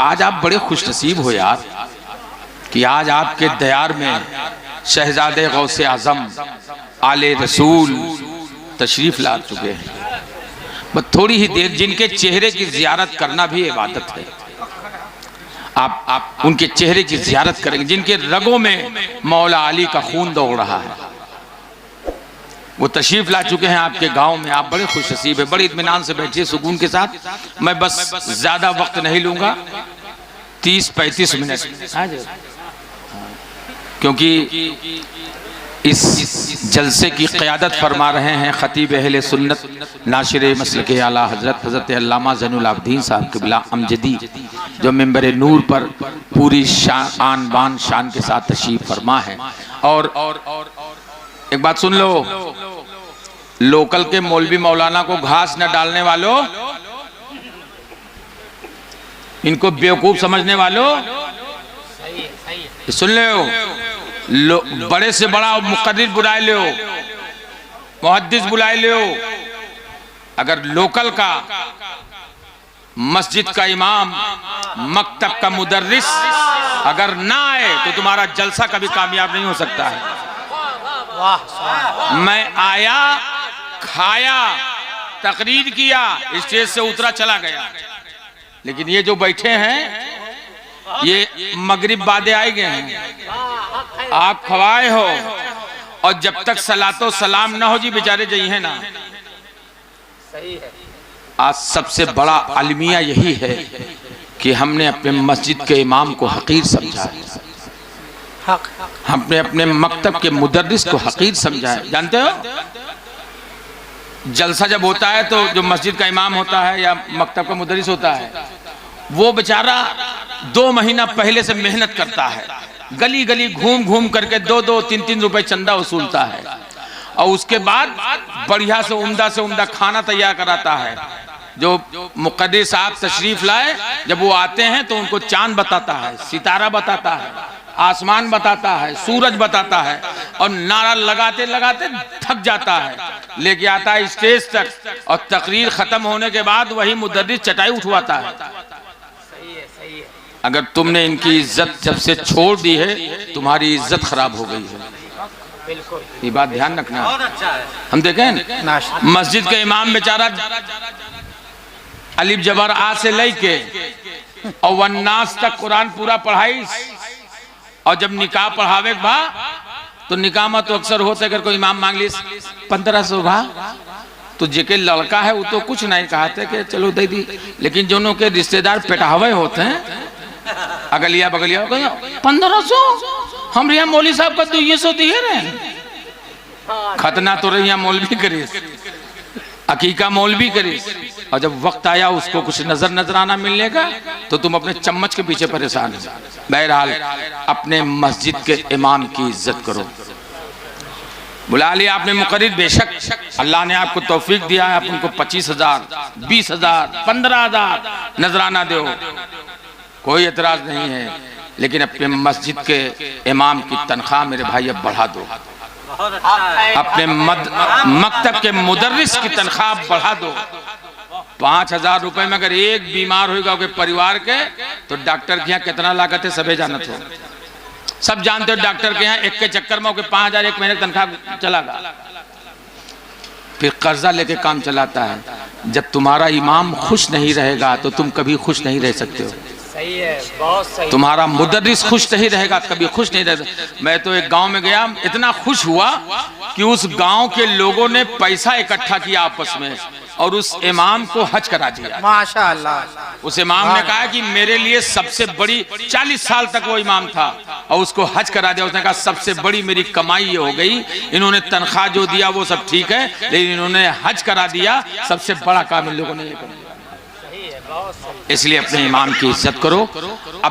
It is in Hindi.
आज आप बड़े खुशनसीब हो यार कि आज आपके दयार में शहजादे गौसे आजम आले रसूल तशरीफ ला चुके हैं। बस थोड़ी ही देर जिनके चेहरे की जियारत करना भी इबादत है। आप उनके चेहरे की जियारत करेंगे जिनके रगों में मौला अली का खून दौड़ रहा है। वो तशरीफ ला चुके हैं आपके गांव में। आप बड़े खुशनसीब है, बड़े इत्मीनान से बैठिए सुकून के साथ। मैं बस ज्यादा वक्त नहीं लूंगा, 30-35 मिनट, क्योंकि इस जलसे की क़यादत फरमा रहे हैं खतीब अहले सुन्नत नाशिर मसलक आला हज़रत अल्लामा ज़ैनुल आबिदीन साहब क़िबला अमजदी, जो मिंबर नूर पर पूरी शान बान शान के साथ तशरीफ फरमा है। और एक बात सुन लो, लोकल के मौलवी मौलाना को घास न डालने वालों, इनको बेवकूफ समझने वालों, सुन लो, बड़े से बड़ा मुक़र्रिर बुलाए लो, मुहद्दिस बुलाए लो, अगर लोकल का मस्जिद का इमाम मकतब का मुदर्रिस अगर ना आए तो तुम्हारा जलसा कभी कामयाब नहीं हो सकता है। मैं आया, खाया, तकरीर किया, स्टेज से उतरा, चला गया, लेकिन ये जो बैठे हैं ये मगरिब बादे आए गए हैं, आप खवाए हो, और जब तक सलातो सलाम ना हो जी बेचारे जाइए ना। सही है। आज सबसे बड़ा अलमिया यही है कि हमने अपने मस्जिद के इमाम को हकीर समझा है, हमने अपने मकतब के मुदर्रिस को हकीर समझा है। जानते हो जलसा जब होता है तो जो मस्जिद का इमाम होता है या मकतब का मुदर्रिस होता है, वो बेचारा 2 महीना पहले से मेहनत करता है, गली गली घूम घूम करके 2-2, 3-3 रुपए चंदा वसूलता है, और उसके बाद बढ़िया से उम्दा खाना तैयार कराता है। जो मुक़द्दिर साहब तशरीफ लाए, जब वो आते हैं तो उनको चांद बताता है, सितारा बताता है, आसमान बताता है, सूरज बताता है, और नारा लगाते लगाते थक जाता है, लेके आता है स्टेज तक, और तकरीर खत्म होने के बाद वही मुदर्रिस चटाई उठवाता है। अगर तुमने इनकी इज्जत जब से छोड़ दी है, तुम्हारी इज्जत खराब हो गई है। ये बात ध्यान रखना। हम देखें मस्जिद के इमाम बेचारा अलिफ जबर आ से लेके और वन्नास तक कुरान पूरा पढ़ाई, और जब निकाह पढ़ावे भा तो निकाह में तो अक्सर होता है, अगर कोई इमाम मांग ली 1500 भा, तो जेके लड़का है वो तो कुछ नहीं कहते कि चलो दे दी, लेकिन जो के रिश्तेदार पेटावे होते हैं अगलिया बगलिया 1500, हम रिया मौली साहब का 200 दिए रहे, खतना तो रही मौलवी करी, अकीका मौलवी करी, और जब वक्त आया उसको कुछ नजराना मिलने का तो तुम अपने चम्मच के पीछे परेशान हो। बहरहाल अपने मस्जिद के इमाम की इज्जत करो। बुला लिया आपने मुक़र्रिर, बेशक अल्लाह ने आपको तौफीक दिया है, आप उनको 25,000, 20,000, 15,000 नजराना दो, कोई एतराज नहीं है, लेकिन अपने मस्जिद के इमाम की तनख्वाह मेरे भाई अब बढ़ा दो, अपने मकतब के मुदर्रिस की तनख्वाह बढ़ा दो। 5,000 रुपए में अगर एक बीमार होगा परिवार के, तो डॉक्टर के यहाँ कितना लागत है सबे जानत हो, सब जानते हो। डॉक्टर के यहाँ एक के चक्कर में 5,000 एक महीने तनख्वाह चलागा, फिर कर्जा लेके काम चलाता है। जब तुम्हारा इमाम खुश नहीं रहेगा तो तुम कभी खुश नहीं रह सकते हो। सही है, बहुत सही। तुम्हारा मुदर्रिस खुश नहीं रहेगा, कभी खुश नहीं रहेगा। मैं तो एक गांव में गया, इतना खुश हुआ कि उस गांव के लोगों ने पैसा इकट्ठा किया आपस में और उस इमाम को हज करा दिया। माशाअल्लाह। उस इमाम ने कहा कि मेरे लिए सबसे बड़ी, 40 साल तक वो इमाम था और उसको हज करा दिया। उसने कहा सबसे बड़ी मेरी कमाई ये हो गई, इन्होंने तनख्वाह जो दिया वो सब ठीक है, लेकिन इन्होंने हज करा दिया, सबसे बड़ा काम इन लोगों ने ये कर दिया। इसलिए अपने इमाम की इज्जत करो।